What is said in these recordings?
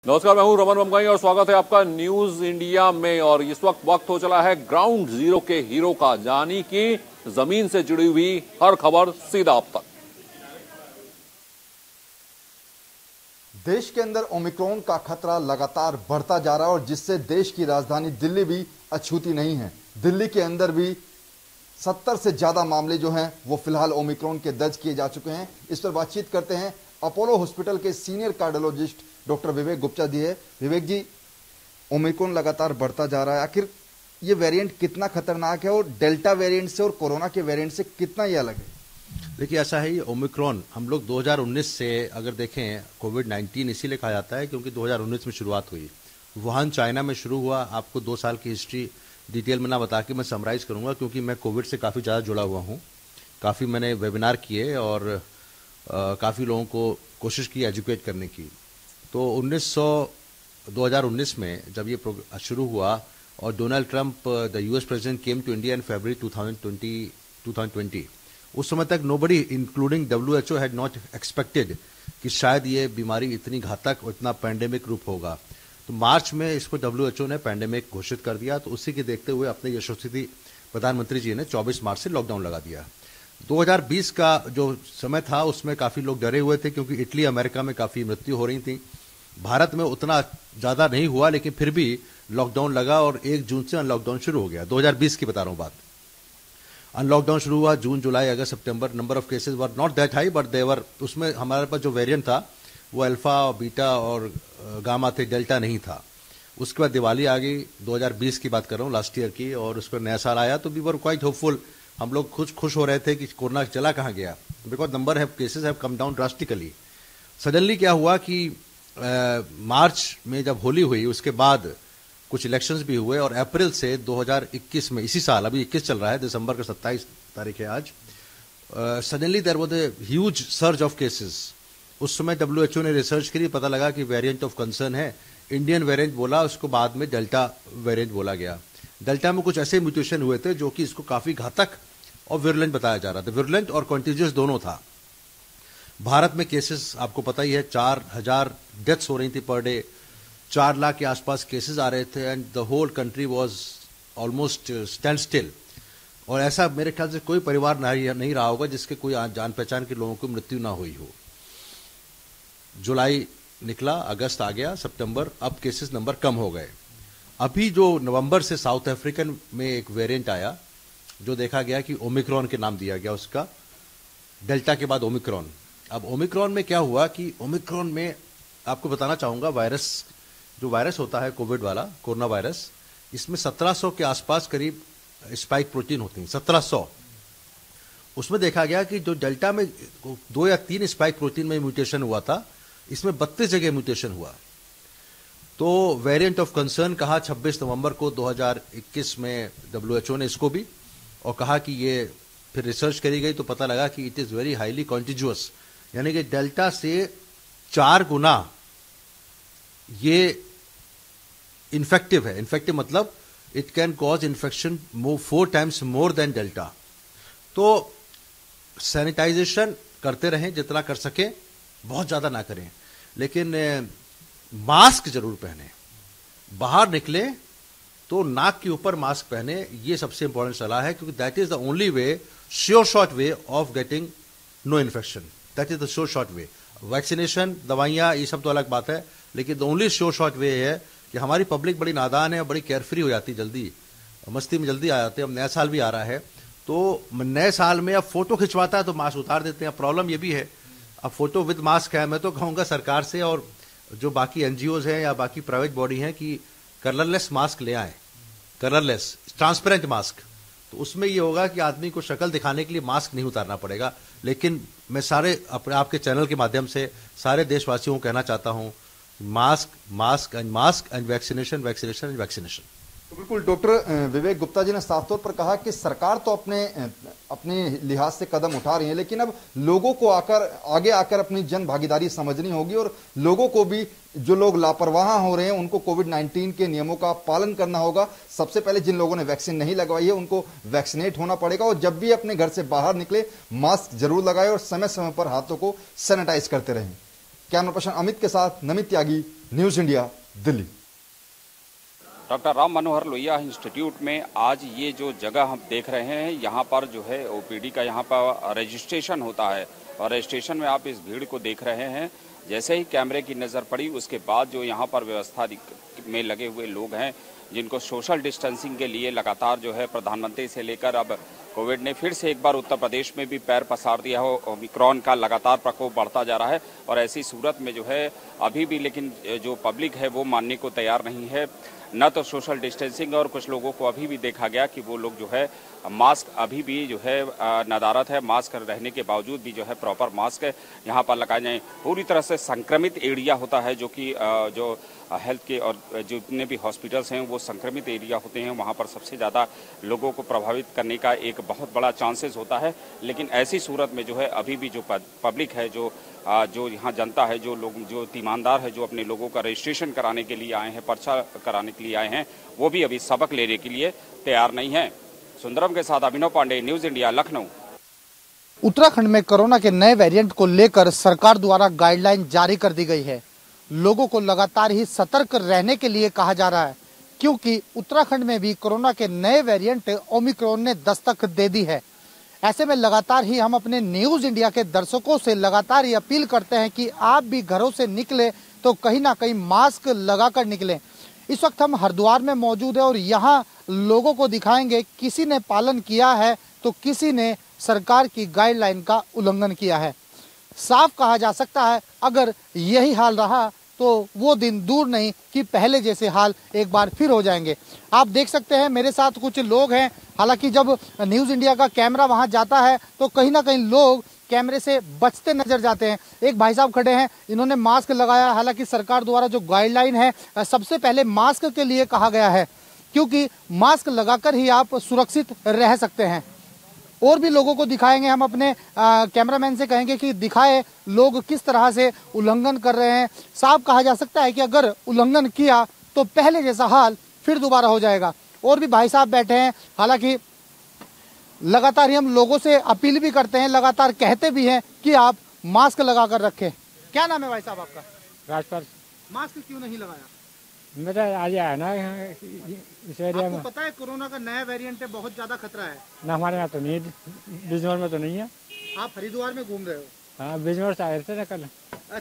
नमस्कार, मैं हूं रमन बमगाई और स्वागत है आपका न्यूज इंडिया में। और इस वक्त हो चला है ग्राउंड जीरो के हीरो का, यानी कि जमीन से जुड़ी हुई हर खबर सीधा आप तक। देश के अंदर ओमिक्रॉन का खतरा लगातार बढ़ता जा रहा है और जिससे देश की राजधानी दिल्ली भी अछूती नहीं है। दिल्ली के अंदर भी 70 से ज्यादा मामले जो हैं वो फिलहाल ओमिक्रॉन के दर्ज किए जा चुके हैं। इस पर बातचीत करते हैं अपोलो हॉस्पिटल के सीनियर कार्डियोलॉजिस्ट डॉक्टर विवेक गुप्ता जी है। विवेक जी, ओमिक्रॉन लगातार बढ़ता जा रहा है, आखिर ये वेरिएंट कितना खतरनाक है और डेल्टा वेरिएंट से और कोरोना के वेरिएंट से कितना ये अलग है? देखिए, ऐसा है, ये ओमिक्रॉन हम लोग 2019 से अगर देखें, कोविड-19 इसीलिए कहा जाता है क्योंकि 2019 में शुरुआत हुई, वुहान चाइना में शुरू हुआ। आपको 2 साल की हिस्ट्री डिटेल में ना बता के मैं समराइज करूंगा क्योंकि मैं कोविड से काफ़ी ज़्यादा जुड़ा हुआ हूँ। काफ़ी मैंने वेबिनार किए और काफ़ी लोगों को कोशिश की एजुकेट करने की। तो 2019 में जब ये शुरू हुआ और Donald Trump the US president came to India in February 2020, उस समय तक nobody including WHO had not expected कि शायद ये बीमारी इतनी घातक और इतना पैंडेमिक रूप होगा। तो मार्च में इसको WHO ने पैंडेमिक घोषित कर दिया। तो उसी के देखते हुए अपने यशस्वी प्रधानमंत्री जी ने 24 मार्च से लॉकडाउन लगा दिया। 2020 का जो समय था उसमें काफ़ी लोग डरे हुए थे क्योंकि इटली अमेरिका में काफ़ी मृत्यु हो रही थी। भारत में उतना ज़्यादा नहीं हुआ लेकिन फिर भी लॉकडाउन लगा और 1 जून से अनलॉकडाउन शुरू हो गया। 2020 की बता रहा हूँ बात। अनलॉकडाउन शुरू हुआ जून, जुलाई, अगस्त, सितंबर। Number of cases were not that high but देवर, उसमें हमारे पास जो वेरिएंट था वो अल्फा, बीटा और गामा थे, डेल्टा नहीं था। उसके बाद दिवाली आ गई, 2020 की बात कर रहा हूँ, लास्ट ईयर की, और उस पर नया साल आया तो वी वर क्वाइट होपफुल। हम लोग खुश हो रहे थे कि कोरोना चला कहाँ गया, because number of cases have come down drastically. Suddenly क्या हुआ कि मार्च में जब होली हुई उसके बाद कुछ इलेक्शंस भी हुए और अप्रैल से 2021 में, इसी साल, अभी 21 चल रहा है, दिसंबर का 27 तारीख है आज, suddenly there was a huge surge of cases. उस समय WHO ने रिसर्च करी, पता लगा कि वेरिएंट ऑफ कंसर्न है। इंडियन वेरिएंट बोला, उसको बाद में डेल्टा वेरिएंट बोला गया। डेल्टा में कुछ ऐसे म्यूटेशन हुए थे जो कि इसको काफी घातक और विरुलेंट बताया जा रहा था। विरुलेंट और कॉन्टेजियस दोनों था। भारत में केसेस आपको पता ही है, 4000 डेथ्स हो रही थी पर डे, 4 लाख के आसपास केसेस आ रहे थे and the whole country was almost stand still. और ऐसा मेरे ख्याल से कोई परिवार नहीं रहा होगा जिसके कोई जान पहचान के लोगों की मृत्यु ना हुई हो। जुलाई निकला, अगस्त आ गया, सितंबर, अब केसेस नंबर कम हो गए। अभी जो नवंबर से साउथ अफ्रीकन में एक वेरिएंट आया जो देखा गया कि ओमिक्रॉन के नाम दिया गया उसका, डेल्टा के बाद ओमिक्रॉन। अब ओमिक्रॉन में क्या हुआ कि ओमिक्रॉन में आपको बताना चाहूंगा, जो वायरस होता है कोविड वाला, कोरोना वायरस, इसमें 1700 के आसपास करीब स्पाइक प्रोटीन होती हैं, 1700। उसमें देखा गया कि जो डेल्टा में 2 या 3 स्पाइक प्रोटीन में म्यूटेशन हुआ था, इसमें 32 जगह म्यूटेशन हुआ। तो वेरिएंट ऑफ कंसर्न कहा 26 नवंबर को 2021 में WHO ने इसको भी, और कहा कि ये फिर रिसर्च करी गई तो पता लगा कि it is very highly contiguous, यानी कि डेल्टा से 4 गुना ये इन्फेक्टिव है। इन्फेक्टिव मतलब it can cause infection 4 times more than delta. तो सैनिटाइजेशन करते रहें जितना कर सकें, बहुत ज्यादा ना करें, लेकिन मास्क जरूर पहने। बाहर निकले तो नाक के ऊपर मास्क पहने, ये सबसे इंपॉर्टेंट सलाह है क्योंकि that is the only way, sure short way of getting no infection. That is the sure short way. Vaccination, दवाइयां, ये सब तो अलग बात है, लेकिन the only sure short way है कि हमारी पब्लिक बड़ी नादान है, बड़ी केयरफ्री हो जाती, जल्दी मस्ती में जल्दी आ जाते हैं। अब नया साल भी आ रहा है तो नए साल में अब फोटो खिंचवाता है तो मास्क उतार देते हैं। प्रॉब्लम ये भी है, अब फोटो विद मास्क है। मैं तो कहूंगा सरकार से और जो बाकी एनजीओज हैं या बाकी प्राइवेट बॉडी हैं कि कलरलेस मास्क ले आए, कलरलेस ट्रांसपेरेंट मास्क। तो उसमें ये होगा कि आदमी को शक्ल दिखाने के लिए मास्क नहीं उतारना पड़ेगा। लेकिन मैं सारे आपके चैनल के माध्यम से सारे देशवासियों को कहना चाहता हूं, मास्क एंड वैक्सीनेशन। तो बिल्कुल डॉक्टर विवेक गुप्ता जी ने साफ तौर पर कहा कि सरकार तो अपने लिहाज से कदम उठा रही है, लेकिन अब लोगों को आगे आकर अपनी जन भागीदारी समझनी होगी और लोगों को भी, जो लोग लापरवाह हो रहे हैं, उनको कोविड-19 के नियमों का पालन करना होगा। सबसे पहले जिन लोगों ने वैक्सीन नहीं लगवाई है उनको वैक्सीनेट होना पड़ेगा और जब भी अपने घर से बाहर निकले मास्क जरूर लगाए और समय समय पर हाथों को सैनिटाइज करते रहें। कैमरा पर्सन अमित के साथ Namit Tyagi, News India, Delhi. Doctor Ram Manohar Lohia institute में आज ये जो जगह हम देख रहे हैं, यहाँ पर जो है ओपीडी का यहाँ पर रजिस्ट्रेशन होता है और रजिस्ट्रेशन में आप इस भीड़ को देख रहे हैं। जैसे ही कैमरे की नज़र पड़ी उसके बाद जो यहाँ पर व्यवस्था में लगे हुए लोग हैं, जिनको सोशल डिस्टेंसिंग के लिए लगातार जो है प्रधानमंत्री से लेकर अब कोविड ने फिर से एक बार उत्तर प्रदेश में भी पैर पसार दिया हो। ओमिक्रॉन का लगातार प्रकोप बढ़ता जा रहा है और ऐसी सूरत में जो है अभी भी लेकिन जो पब्लिक है वो मानने को तैयार नहीं है, न तो सोशल डिस्टेंसिंग, और कुछ लोगों को अभी भी देखा गया कि वो लोग जो है मास्क अभी भी जो है नदारत है, मास्क रहने के बावजूद भी जो है प्रॉपर मास्क यहाँ पर लगाए जाएं। पूरी तरह से संक्रमित एरिया होता है, जो कि जो हेल्थ के और जितने भी हॉस्पिटल्स हैं वो संक्रमित एरिया होते हैं, वहाँ पर सबसे ज़्यादा लोगों को प्रभावित करने का एक बहुत बड़ा चांसेस होता है। लेकिन ऐसी सूरत में जो है अभी भी जो पब्लिक है, जो यहाँ जनता है, जो लोग, जो ईमानदार है, जो अपने लोगों का रजिस्ट्रेशन कराने के लिए आए हैं, पर्चा कराने के लिए आए हैं, वो भी अभी सबक लेने के लिए तैयार नहीं है। सुंदरम के साथ अभिनव पांडे, न्यूज इंडिया, लखनऊ। उत्तराखंड में कोरोना के नए वेरिएंट को लेकर सरकार द्वारा गाइडलाइन जारी कर दी गई है। लोगों को लगातार ही सतर्क रहने के लिए कहा जा रहा है, क्योंकि उत्तराखंड में भी कोरोना के नए वेरिएंट ओमिक्रॉन ने दस्तक दे दी है। ऐसे में लगातार ही हम अपने न्यूज इंडिया के दर्शकों से लगातार ही अपील करते हैं कि आप भी घरों से निकले तो कहीं ना कहीं मास्क लगाकर निकलें। इस वक्त हम हरिद्वार में मौजूद है और यहाँ लोगों को दिखाएंगे किसी ने पालन किया है तो किसी ने सरकार की गाइडलाइन का उल्लंघन किया है। साफ कहा जा सकता है अगर यही हाल रहा तो वो दिन दूर नहीं कि पहले जैसे हाल एक बार फिर हो जाएंगे। आप देख सकते हैं मेरे साथ कुछ लोग हैं। हालांकि जब न्यूज इंडिया का कैमरा वहां जाता है तो कहीं ना कहीं लोग कैमरे से बचते नजर जाते हैं। एक भाई साहब खड़े हैं, इन्होंने मास्क लगाया। हालांकि सरकार द्वारा जो गाइडलाइन है, सबसे पहले मास्क के लिए कहा गया है, क्योंकि मास्क लगाकर ही आप सुरक्षित रह सकते हैं। और भी लोगों को दिखाएंगे हम, अपने कैमरामैन से कहेंगे कि दिखाए लोग किस तरह से उल्लंघन कर रहे हैं। साफ कहा जा सकता है कि अगर उल्लंघन किया तो पहले जैसा हाल फिर दोबारा हो जाएगा। और भी भाई साहब बैठे हैं। हालांकि लगातार ही हम लोगों से अपील भी करते हैं, लगातार कहते भी हैं कि आप मास्क लगाकर रखें। क्या नाम है भाई साहब आपका? राजपाल। मास्क क्यों नहीं लगाया? मेरा आज आया ना यहाँ इस एरिया में। आपको पता है कोरोना का नया वेरिएंट है, बहुत ज्यादा खतरा है ना। हमारे यहाँ तो नहीं, बिजनौर में तो नहीं है। आप हरिद्वार में घूम रहे हो? हाँ, बिजनौर से आए थे ना कल।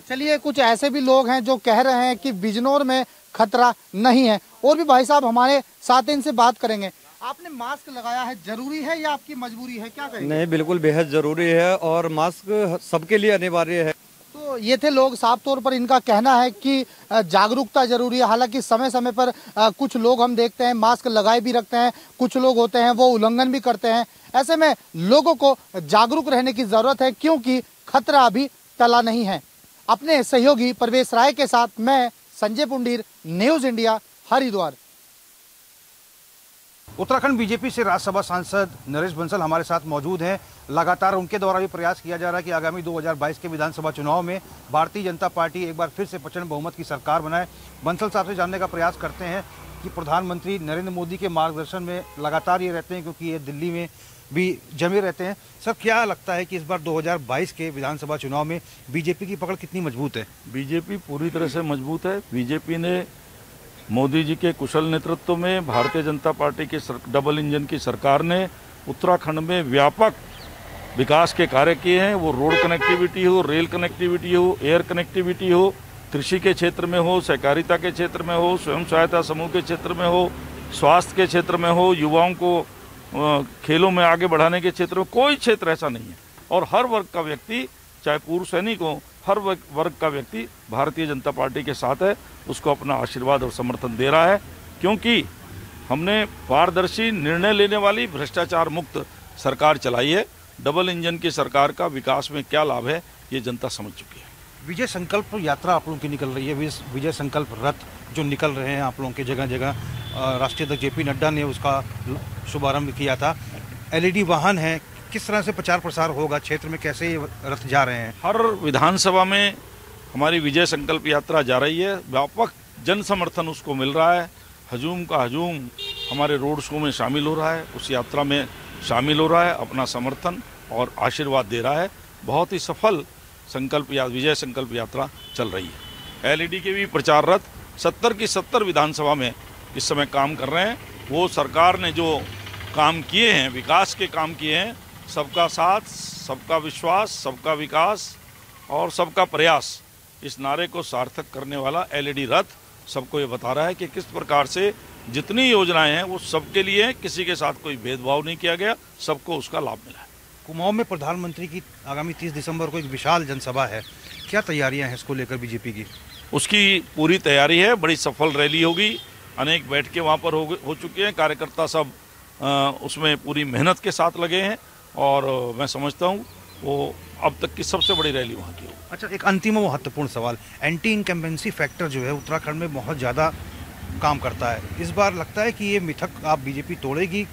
चलिए, कुछ ऐसे भी लोग हैं जो कह रहे हैं कि बिजनौर में खतरा नहीं है। और भी भाई साहब हमारे साथ, इनसे बात करेंगे। आपने मास्क लगाया है, जरूरी है या आपकी मजबूरी है, क्या कहेंगे? नहीं, बिल्कुल बेहद जरूरी है और मास्क सबके लिए अनिवार्य है। तो ये थे लोग। साफ तौर पर इनका कहना है कि जागरूकता जरूरी है। हालांकि समय समय पर कुछ लोग हम देखते हैं मास्क लगाए भी रखते हैं, कुछ लोग होते हैं वो उल्लंघन भी करते हैं। ऐसे में लोगों को जागरूक रहने की जरूरत है, क्योंकि खतरा अभी टला नहीं है। अपने सहयोगी परवेश राय के साथ मैं Sanjay Pundir, news India, Haridwar. Uttarakhand BJP से राज्यसभा सांसद नरेश बंसल हमारे साथ मौजूद हैं। लगातार उनके द्वारा भी प्रयास किया जा रहा है कि आगामी 2022 के विधानसभा चुनाव में भारतीय जनता पार्टी एक बार फिर से प्रचंड बहुमत की सरकार बनाए। बंसल साहब से जानने का प्रयास करते हैं कि प्रधानमंत्री नरेंद्र मोदी के मार्गदर्शन में लगातार ये रहते हैं, क्योंकि ये दिल्ली में भी जमे रहते हैं। सर, क्या लगता है कि इस बार 2022 के विधानसभा चुनाव में बीजेपी की पकड़ कितनी मजबूत है? बीजेपी पूरी तरह से मजबूत है। बीजेपी ने मोदी जी के कुशल नेतृत्व में भारतीय जनता पार्टी की डबल इंजन की सरकार ने उत्तराखंड में व्यापक विकास के कार्य किए हैं। वो रोड कनेक्टिविटी हो, रेल कनेक्टिविटी हो, एयर कनेक्टिविटी हो, कृषि के क्षेत्र में हो, सहकारिता के क्षेत्र में हो, स्वयं सहायता समूह के क्षेत्र में हो, स्वास्थ्य के क्षेत्र में हो, युवाओं को खेलों में आगे बढ़ाने के क्षेत्र में, कोई क्षेत्र ऐसा नहीं है। और हर वर्ग का व्यक्ति, चाहे पूर्व सैनिक हो, हर वर्ग का व्यक्ति भारतीय जनता पार्टी के साथ है, उसको अपना आशीर्वाद और समर्थन दे रहा है। क्योंकि हमने पारदर्शी, निर्णय लेने वाली, भ्रष्टाचार मुक्त सरकार चलाई है। डबल इंजन की सरकार का विकास में क्या लाभ है ये जनता समझ चुकी है। विजय संकल्प यात्रा आप लोगों की निकल रही है, विजय संकल्प रथ जो निकल रहे हैं आप लोगों के जगह जगह। राष्ट्रीय अध्यक्ष जेपी नड्डा ने उसका शुभारंभ किया था। एलईडी वाहन है, किस तरह से प्रचार प्रसार होगा क्षेत्र में, कैसे ये रथ जा रहे हैं? हर विधानसभा में हमारी विजय संकल्प यात्रा जा रही है। व्यापक जन समर्थन उसको मिल रहा है। हजूम का हजूम हमारे रोड शो में शामिल हो रहा है, उस यात्रा में शामिल हो रहा है, अपना समर्थन और आशीर्वाद दे रहा है। बहुत ही सफल विजय संकल्प यात्रा चल रही है। एलईडी के भी प्रचार रथ 70 की 70 विधानसभा में इस समय काम कर रहे हैं। वो सरकार ने जो काम किए हैं, विकास के काम किए हैं, सबका साथ, सबका विश्वास, सबका विकास और सबका प्रयास, इस नारे को सार्थक करने वाला एलईडी रथ सबको ये बता रहा है कि किस प्रकार से जितनी योजनाएं हैं वो सबके लिए, किसी के साथ कोई भेदभाव नहीं किया गया, सबको उसका लाभ मिला है। कुमाऊं में प्रधानमंत्री की आगामी 30 दिसंबर को एक विशाल जनसभा है, क्या तैयारियां हैं इसको लेकर बीजेपी की? उसकी पूरी तैयारी है, बड़ी सफल रैली होगी, अनेक बैठकें वहाँ पर हो चुकी हैं, कार्यकर्ता सब उसमें पूरी मेहनत के साथ लगे हैं और मैं समझता हूँ वो अब तक की सबसे बड़ी रैली वहाँ की होगी। अच्छा, एक अंतिम और महत्वपूर्ण सवाल, एंटी इनकम्बेंसी फैक्टर जो है उत्तराखंड में बहुत ज़्यादा काम करता है, इस बार लगता है कि ये मिथक आप बीजेपी तोड़ेगी,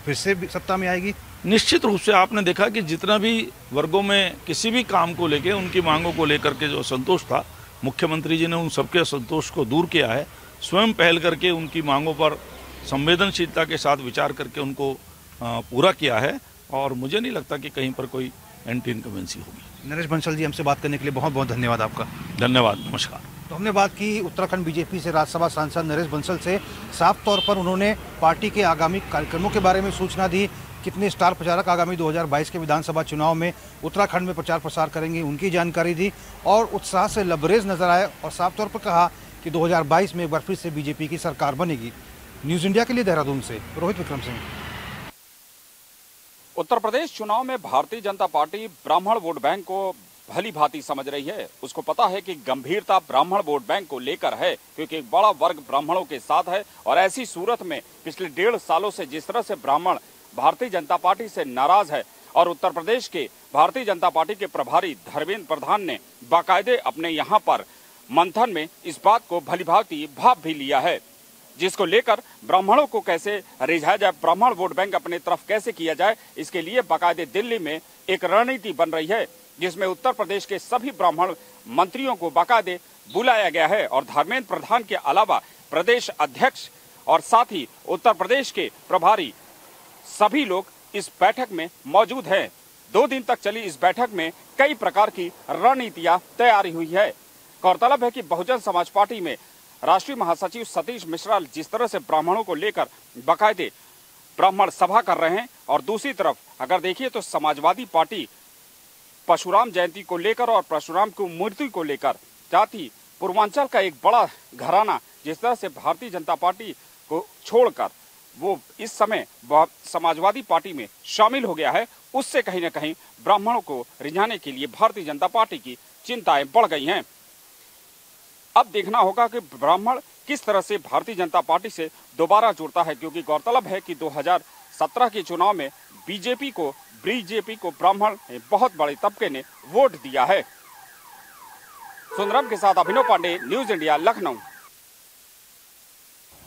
फिर से सत्ता में आएगी? निश्चित रूप से आपने देखा कि जितना भी वर्गों में किसी भी काम को लेकर, उनकी मांगों को लेकर के जो असंतोष था, मुख्यमंत्री जी ने उन सबके असंतोष को दूर किया है। स्वयं पहल करके उनकी मांगों पर संवेदनशीलता के साथ विचार करके उनको पूरा किया है और मुझे नहीं लगता कि कहीं पर कोई एंटी इनकम्बेंसी होगी। नरेश बंसल जी, हमसे बात करने के लिए बहुत बहुत धन्यवाद आपका। धन्यवाद, नमस्कार। तो हमने बात की उत्तराखंड बीजेपी से राज्यसभा सांसद नरेश बंसल से। साफ तौर पर उन्होंने पार्टी के आगामी कार्यक्रमों के बारे में सूचना दी, कितने स्टार प्रचारक आगामी 2022 के विधानसभा चुनाव में उत्तराखंड में प्रचार प्रसार करेंगे उनकी जानकारी दी और उत्साह से लबरेज नजर आए और साफ तौर पर कहा कि 2022 में एक बार फिर से बीजेपी की सरकार बनेगी। न्यूज इंडिया के लिए देहरादून से रोहित विक्रम सिंह। उत्तर प्रदेश चुनाव में भारतीय जनता पार्टी ब्राह्मण वोट बैंक को भली भांति समझ रही है। उसको पता है कि गंभीरता ब्राह्मण वोट बैंक को लेकर है, क्योंकि एक बड़ा वर्ग ब्राह्मणों के साथ है और ऐसी सूरत में पिछले 1.5 सालों से जिस तरह से ब्राह्मण भारतीय जनता पार्टी से नाराज है और उत्तर प्रदेश के भारतीय जनता पार्टी के प्रभारी धर्मेंद्र प्रधान ने बाकायदे अपने यहाँ पर मंथन में इस बात को भलीभांति भाप भी लिया है, जिसको लेकर ब्राह्मणों को कैसे रिझाया जाए, ब्राह्मण वोट बैंक अपने तरफ कैसे किया जाए, इसके लिए बाकायदे दिल्ली में एक रणनीति बन रही है, जिसमें उत्तर प्रदेश के सभी ब्राह्मण मंत्रियों को बाकायदे बुलाया गया है और धर्मेंद्र प्रधान के अलावा प्रदेश अध्यक्ष और साथ ही उत्तर प्रदेश के प्रभारी सभी लोग इस बैठक में मौजूद हैं। 2 दिन तक चली इस बैठक में कई प्रकार की रणनीतियां तैयारी हुई है। गौरतलब है कि बहुजन समाज पार्टी में राष्ट्रीय महासचिव सतीश मिश्रा जिस तरह से ब्राह्मणों को लेकर बाकायदे ब्राह्मण सभा कर रहे हैं और दूसरी तरफ अगर देखिए तो समाजवादी पार्टी परशुराम जयंती को लेकर और परशुराम की मूर्ति को लेकर, साथ ही पूर्वांचल का एक बड़ा घराना जिस तरह से भारतीय जनता पार्टी को छोड़कर वो इस समय समाजवादी पार्टी में शामिल हो गया है, उससे कहीं न कहीं ब्राह्मणों को रिझाने के लिए भारतीय जनता पार्टी की चिंताएं बढ़ गई हैं। अब देखना होगा कि ब्राह्मण किस तरह से भारतीय जनता पार्टी से दोबारा जुड़ता है, क्योंकि गौरतलब है कि 2017 के चुनाव में बीजेपी को ब्राह्मण बहुत बड़े तबके ने वोट दिया है। सुंदरम के साथ अभिनव पांडे, न्यूज इंडिया, लखनऊ।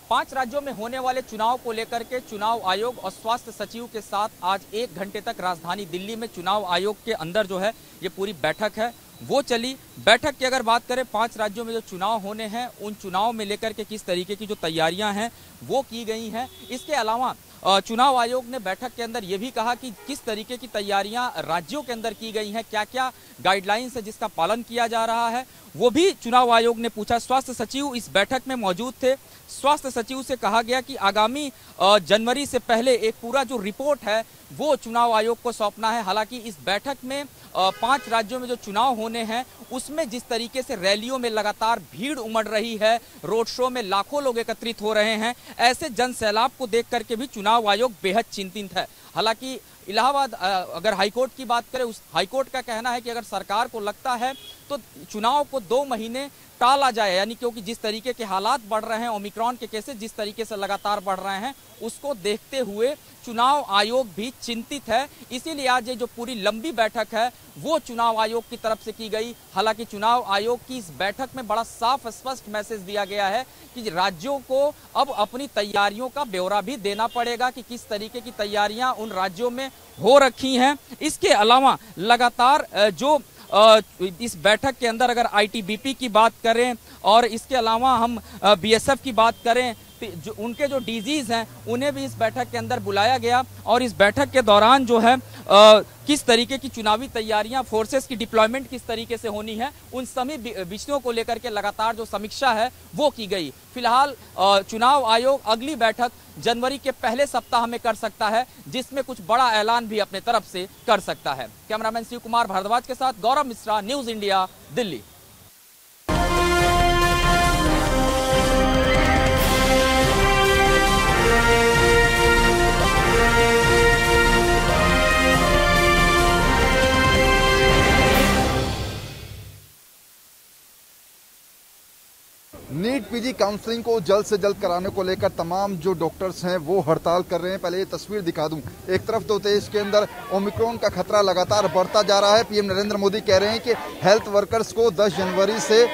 5 राज्यों में होने वाले चुनाव को लेकर के चुनाव आयोग और स्वास्थ्य सचिव के साथ आज 1 घंटे तक राजधानी दिल्ली में चुनाव आयोग के अंदर जो है ये पूरी बैठक है वो चली। बैठक की अगर बात करें 5 राज्यों में जो चुनाव होने हैं उन चुनाव में लेकर के किस तरीके की जो तैयारियां हैं वो की गई हैं। इसके अलावा चुनाव आयोग ने बैठक के अंदर ये भी कहा कि किस तरीके की तैयारियां राज्यों के अंदर की गई हैं, क्या क्या गाइडलाइंस है जिसका पालन किया जा रहा है, वो भी चुनाव आयोग ने पूछा। स्वास्थ्य सचिव इस बैठक में मौजूद थे। स्वास्थ्य सचिव से कहा गया कि आगामी जनवरी से पहले एक पूरा जो रिपोर्ट है वो चुनाव आयोग को सौंपना है। हालांकि इस बैठक में 5 राज्यों में जो चुनाव होने हैं उसमें जिस तरीके से रैलियों में लगातार भीड़ उमड़ रही है, रोड शो में लाखों लोग एकत्रित हो रहे हैं, ऐसे जन सैलाब को देख करके भी चुनाव आयोग बेहद चिंतित है। हालांकि इलाहाबाद अगर हाईकोर्ट की बात करें, उस हाईकोर्ट का कहना है कि अगर सरकार को लगता है तो चुनाव को 2 महीने टाला जाए, यानी क्योंकि जिस तरीके के हालात बढ़ रहे हैं, ओमिक्रॉन के केसेस जिस तरीके से लगातार बढ़ रहे हैं, उसको देखते हुए चुनाव आयोग भी चिंतित है। इसीलिए आज ये जो पूरी लंबी बैठक है वो चुनाव आयोग की तरफ से की गई। हालांकि चुनाव आयोग की इस बैठक में बड़ा साफ स्पष्ट मैसेज दिया गया है कि राज्यों को अब अपनी तैयारियों का ब्यौरा भी देना पड़ेगा कि किस तरीके की तैयारियां उन राज्यों में हो रखी हैं। इसके अलावा लगातार जो इस बैठक के अंदर अगर आईटीबीपी की बात करें और इसके अलावा हम बीएसएफ की बात करें, उनके जो डीजीज हैं उन्हें भी इस बैठक के अंदर बुलाया गया और इस बैठक के दौरान जो है किस तरीके की चुनावी तैयारियां, फोर्सेस की डिप्लॉयमेंट किस तरीके से होनी है, उन सभी विषयों को लेकर के लगातार जो समीक्षा है वो की गई। फिलहाल चुनाव आयोग अगली बैठक जनवरी के पहले सप्ताह में कर सकता है, जिसमें कुछ बड़ा ऐलान भी अपने तरफ से कर सकता है। कैमरामैन शिव कुमार भारद्वाज के साथ Gaurav Mishra, News India, Delhi. NEET PG counselling को जल्द से जल्द कराने को लेकर तमाम जो डॉक्टर्स हैं वो हड़ताल कर रहे हैं। पहले ये तस्वीर दिखा दूं। एक तरफ तो देश के अंदर ओमिक्रॉन का खतरा लगातार बढ़ता जा रहा है। पीएम नरेंद्र मोदी कह रहे हैं कि हेल्थ वर्कर्स को 10 जनवरी से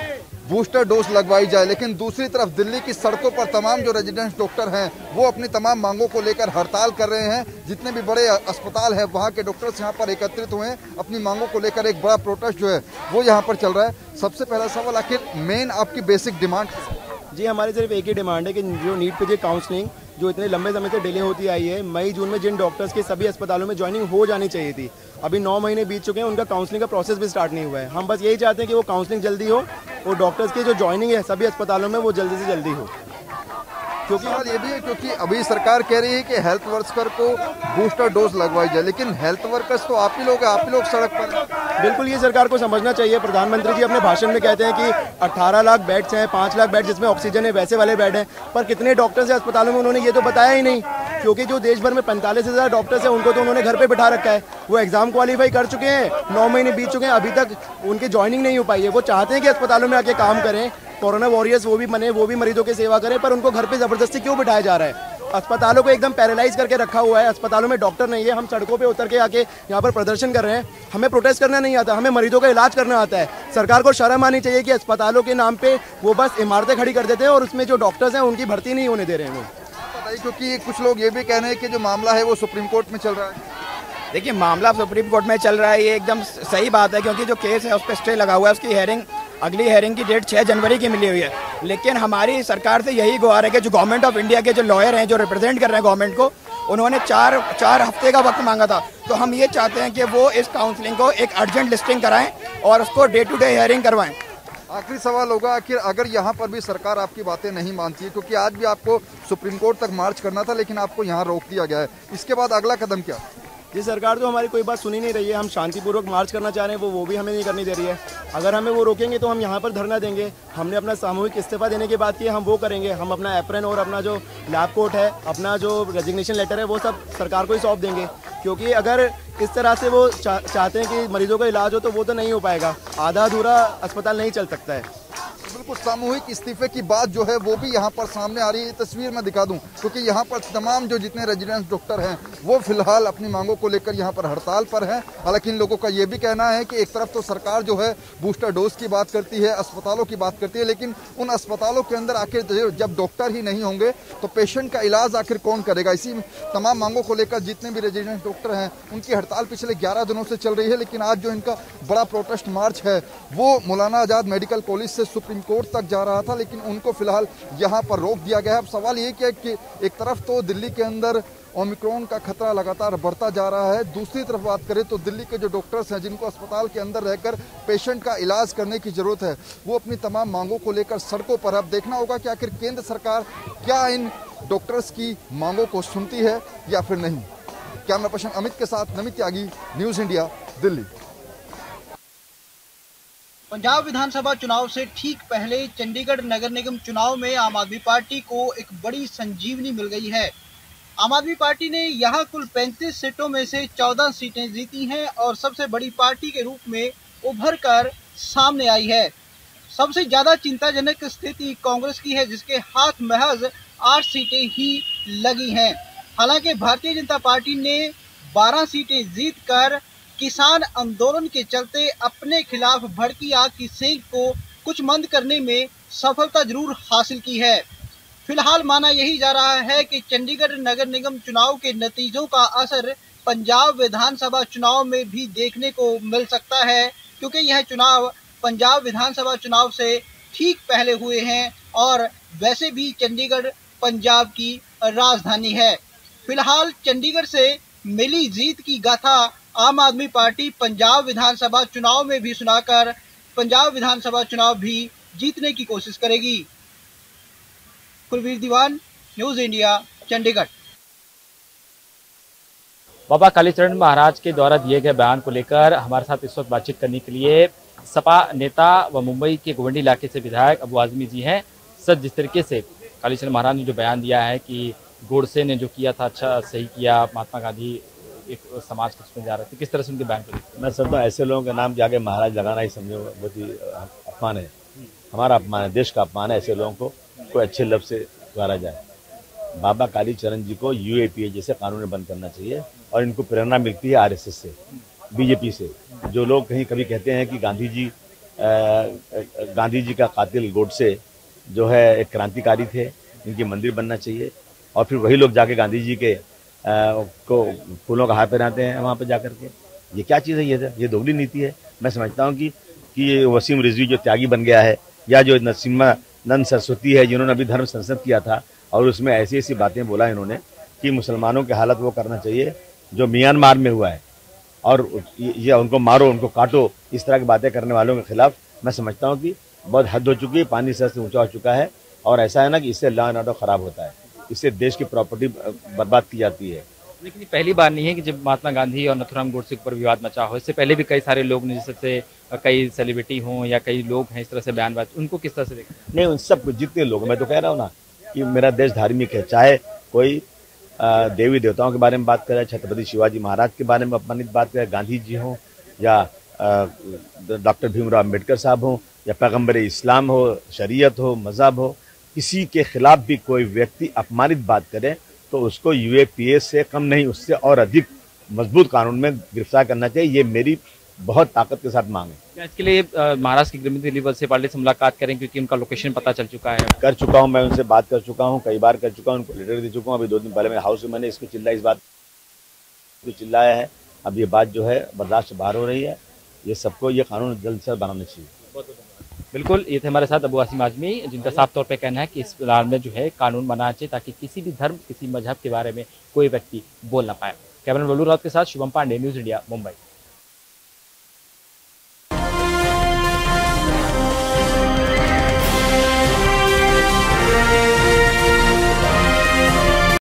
बूस्टर डोज लगवाई जाए, लेकिन दूसरी तरफ दिल्ली की सड़कों पर तमाम जो रेजिडेंट डॉक्टर हैं वो अपनी तमाम मांगों को लेकर हड़ताल कर रहे हैं। जितने भी बड़े अस्पताल हैं वहाँ के डॉक्टर्स यहाँ पर एकत्रित हुए हैं। अपनी मांगों को लेकर एक बड़ा प्रोटेस्ट जो है वो यहाँ पर चल रहा है। सबसे पहला सवाल, आखिर मेन आपकी बेसिक डिमांड? जी, हमारी सिर्फ एक ही डिमांड है कि जो नीट पीजी काउंसलिंग जो इतने लंबे समय से डिले होती आई है, मई जून में जिन डॉक्टर्स के सभी अस्पतालों में ज्वाइनिंग हो जानी चाहिए थी, अभी 9 महीने बीत चुके हैं, उनका काउंसलिंग का प्रोसेस भी स्टार्ट नहीं हुआ है। हम बस यही चाहते हैं कि वो काउंसलिंग जल्दी हो और डॉक्टर्स की जो ज्वाइनिंग है सभी अस्पतालों में वो जल्दी से जल्दी हो। क्योंकि सवाल ये भी है क्योंकि अभी सरकार कह रही है कि हेल्थ वर्कर को बूस्टर डोज लगवाई जाए, लेकिन हेल्थ वर्कर्स तो आप ही लोग सड़क पर। बिल्कुल, ये सरकार को समझना चाहिए। प्रधानमंत्री जी अपने भाषण में कहते हैं कि 18 लाख बेड्स हैं, 5 लाख बेड जिसमें ऑक्सीजन है, वैसे वाले बेड हैं, पर कितने डॉक्टर्स हैं अस्पतालों में उन्होंने ये तो बताया ही नहीं। क्योंकि जो देश भर में 45 से ज़्यादा डॉक्टर्स हैं उनको तो उन्होंने घर पे बिठा रखा है। वो एग्जाम क्वालिफाई कर चुके हैं, 9 महीने बीत चुके हैं, अभी तक उनकी ज्वाइनिंग नहीं हो पाई है। वो चाहते हैं कि अस्पतालों में आके काम करें, कोरोना वॉरियर्स वो भी बने, वो भी मरीजों की सेवा करें, पर उनको घर पे जबरदस्ती क्यों बिठाया जा रहा है? अस्पतालों को एकदम पैरालाइज करके रखा हुआ है। अस्पतालों में डॉक्टर नहीं है। हम सड़कों पे उतर के आके यहाँ पर प्रदर्शन कर रहे हैं। हमें प्रोटेस्ट करना नहीं आता, हमें मरीजों का इलाज करना आता है। सरकार को शर्म आनी चाहिए कि अस्पतालों के नाम पे वो बस इमारतें खड़ी कर देते हैं और उसमें जो डॉक्टर्स हैं उनकी भर्ती नहीं होने दे रहे हैं वो। क्योंकि कुछ लोग ये भी कह रहे हैं कि जो मामला है वो सुप्रीम कोर्ट में चल रहा है। देखिए, मामला सुप्रीम कोर्ट में चल रहा है, ये एकदम सही बात है, क्योंकि जो केस है उस पर स्टे लगा हुआ है। उसकी हेयरिंग, अगली हेयरिंग की डेट 6 जनवरी की मिली हुई है। लेकिन हमारी सरकार से यही गुहार है कि जो गवर्नमेंट ऑफ इंडिया के जो लॉयर हैं, जो रिप्रेजेंट कर रहे हैं गवर्नमेंट को, उन्होंने चार हफ्ते का वक्त मांगा था। तो हम ये चाहते हैं कि वो इस काउंसलिंग को एक अर्जेंट लिस्टिंग कराएं और उसको डे टू डे हेयरिंग करवाएं। आखिरी सवाल होगा, आखिर अगर यहाँ पर भी सरकार आपकी बातें नहीं मानती है, क्योंकि आज भी आपको सुप्रीम कोर्ट तक मार्च करना था लेकिन आपको यहाँ रोक दिया गया है, इसके बाद अगला कदम क्या? जी, सरकार तो हमारी कोई बात सुनी नहीं रही है। हम शांतिपूर्वक मार्च करना चाह रहे हैं, वो भी हमें नहीं करनी दे रही है। अगर हमें वो रोकेंगे तो हम यहाँ पर धरना देंगे। हमने अपना सामूहिक इस्तीफा देने की बात की है, हम वो करेंगे। हम अपना एप्रन और अपना जो लैब कोट है, अपना जो रेजिग्नेशन लेटर है, वो सब सरकार को ही सौंप देंगे। क्योंकि अगर इस तरह से वो चाहते हैं कि मरीजों का इलाज हो तो वो तो नहीं हो पाएगा। आधा अधूरा अस्पताल नहीं चल सकता है। बिल्कुल, सामूहिक इस्तीफे की बात जो है वो भी यहाँ पर सामने आ रही है। तस्वीर में दिखा दूं, क्योंकि यहाँ पर तमाम जो जितने रेजिडेंट डॉक्टर हैं वो फिलहाल अपनी मांगों को लेकर यहाँ पर हड़ताल पर हैं। हालांकि इन लोगों का ये भी कहना है कि एक तरफ तो सरकार जो है बूस्टर डोज की बात करती है, अस्पतालों की बात करती है, लेकिन उन अस्पतालों के अंदर आखिर जब डॉक्टर ही नहीं होंगे तो पेशेंट का इलाज आखिर कौन करेगा? इसी तमाम मांगों को लेकर जितने भी रेजिडेंट डॉक्टर हैं उनकी हड़ताल पिछले 11 दिनों से चल रही है। लेकिन आज जो इनका बड़ा प्रोटेस्ट मार्च है वो मौलाना आजाद मेडिकल कॉलेज से सुप्रीम कोर्ट तक जा रहा था, लेकिन उनको फिलहाल यहाँ पर रोक दिया गया है। अब सवाल ये कि एक तरफ तो दिल्ली के अंदर ओमिक्रॉन का खतरा लगातार बढ़ता जा रहा है, दूसरी तरफ बात करें तो दिल्ली के जो डॉक्टर्स हैं जिनको अस्पताल के अंदर रहकर पेशेंट का इलाज करने की जरूरत है, वो अपनी तमाम मांगों को लेकर सड़कों पर। अब देखना होगा कि आखिर केंद्र सरकार क्या इन डॉक्टर्स की मांगों को सुनती है या फिर नहीं। कैमरा पर्सन अमित के साथ नमित त्यागी, न्यूज इंडिया, दिल्ली। पंजाब विधानसभा चुनाव से ठीक पहले चंडीगढ़ नगर निगम चुनाव में आम आदमी पार्टी को एक बड़ी संजीवनी मिल गई है। आम आदमी पार्टी ने यहां कुल 35 सीटों में से 14 सीटें जीती हैं और सबसे बड़ी पार्टी के रूप में उभर कर सामने आई है। सबसे ज्यादा चिंताजनक स्थिति कांग्रेस की है, जिसके हाथ महज 8 सीटें ही लगी हैं। हालांकि भारतीय जनता पार्टी ने 12 सीटें जीतकर किसान आंदोलन के चलते अपने खिलाफ भड़की आग की सेंक को कुछ मंद करने में सफलता जरूर हासिल की है। फिलहाल माना यही जा रहा है कि चंडीगढ़ नगर निगम चुनाव के नतीजों का असर पंजाब विधानसभा चुनाव में भी देखने को मिल सकता है, क्योंकि यह चुनाव पंजाब विधानसभा चुनाव से ठीक पहले हुए हैं और वैसे भी चंडीगढ़ पंजाब की राजधानी है। फिलहाल चंडीगढ़ से मिली जीत की गाथा आम आदमी पार्टी पंजाब विधानसभा चुनाव में भी सुनाकर पंजाब विधानसभा चुनाव भी जीतने की कोशिश करेगी। कुलवीर दीवान, न्यूज इंडिया, चंडीगढ़। बाबा कालीचरण महाराज के द्वारा दिए गए बयान को लेकर हमारे साथ इस वक्त बातचीत करने के लिए सपा नेता व मुंबई के गोवंडी इलाके से विधायक अबू आजमी जी हैं। सर, जिस तरीके से कालीचरण महाराज ने जो बयान दिया है कि गोडसे ने जो किया था अच्छा सही किया, महात्मा गांधी एक समाज के उसमें जा रहे थे, किस तरह से उनके बयान को? मैं समझता हूँ ऐसे लोगों के नाम जाके महाराज लगाना ही समझो बहुत ही अपमान है, हमारा अपमान है, देश का अपमान है। ऐसे लोगों को कोई अच्छे लफ्ज से पुकारा जाए। बाबा कालीचरण जी को यूएपीए जैसे कानून बंद करना चाहिए और इनको प्रेरणा मिलती है आरएसएस से, बीजेपी से। जो लोग कहीं कभी कहते हैं कि गांधी जी का कातिल गोडसे जो है एक क्रांतिकारी थे, इनके मंदिर बनना चाहिए। और फिर वही लोग जाके गांधी जी के को फूलों का हार पहनाते हैं वहाँ पे जाकर के। ये क्या चीज़ है? ये दोगली नीति है। मैं समझता हूँ कि ये वसीम रिजवी जो त्यागी बन गया है, या जो नरसिम्हानंद सरस्वती है जिन्होंने अभी धर्म संसद किया था और उसमें ऐसी ऐसी बातें बोला इन्होंने कि मुसलमानों की हालत वो करना चाहिए जो म्यांमार में हुआ है, और ये उनको मारो, उनको काटो, इस तरह की बातें करने वालों के खिलाफ मैं समझता हूँ कि बहुत हद हो चुकी है, पानी सर से ऊंचा हो चुका है। और ऐसा है ना कि इससे लॉ एंड ऑर्डर खराब होता है, इससे देश की प्रॉपर्टी बर्बाद की जाती है। लेकिन पहली बार नहीं है कि जब महात्मा गांधी और नथुराम गोडसे के ऊपर विवाद मचा हो। इससे पहले भी कई सारे लोग ने, जैसे कई सेलिब्रिटी हों या कई लोग हैं इस तरह से बयानबाज, उनको किस तरह से देखते हैं? नहीं, उन सब जितने लोग, मैं तो कह रहा हूँ ना कि मेरा देश धार्मिक है, चाहे कोई देवी देवताओं के बारे में बात करे, छत्रपति शिवाजी महाराज के बारे में अपमानित बात करे, गांधी जी हों या डॉक्टर भीमराव अम्बेडकर साहब हों या पैगम्बर इस्लाम हो, शरीयत हो, मजहब हो, किसी के खिलाफ भी कोई व्यक्ति अपमानित बात करे तो उसको यूएपीए से कम नहीं, उससे और अधिक मजबूत कानून में गिरफ्तार करना चाहिए। ये मेरी बहुत ताकत के साथ मांग है। क्या इसके लिए महाराष्ट्र के गृहमंत्री मुनिवल पाटिल से मुलाकात करें, क्योंकि उनका लोकेशन पता चल चुका है? कर चुका हूं, मैं उनसे बात कर चुका हूं, कई बार कर चुका हूं, उनको लेटर दे चुका हूं। अभी 2 दिन पहले मैं हाउस में मैंने इसको इस बात को चिल्लाया है। अब ये बात जो है बर्दाश्त बाहर हो रही है। ये सबको ये कानून जल्द से बनाना चाहिए। बिल्कुल, ये थे हमारे साथ अबू आसिम आजमी, जिनका साफ तौर पे कहना है कि इस फिलहाल में जो है कानून बनाना चाहिए ताकि किसी भी धर्म, किसी मजहब के बारे में कोई व्यक्ति बोल ना पाए। कैमरा बलू राउत के साथ शुभम पांडे, न्यूज इंडिया, मुंबई।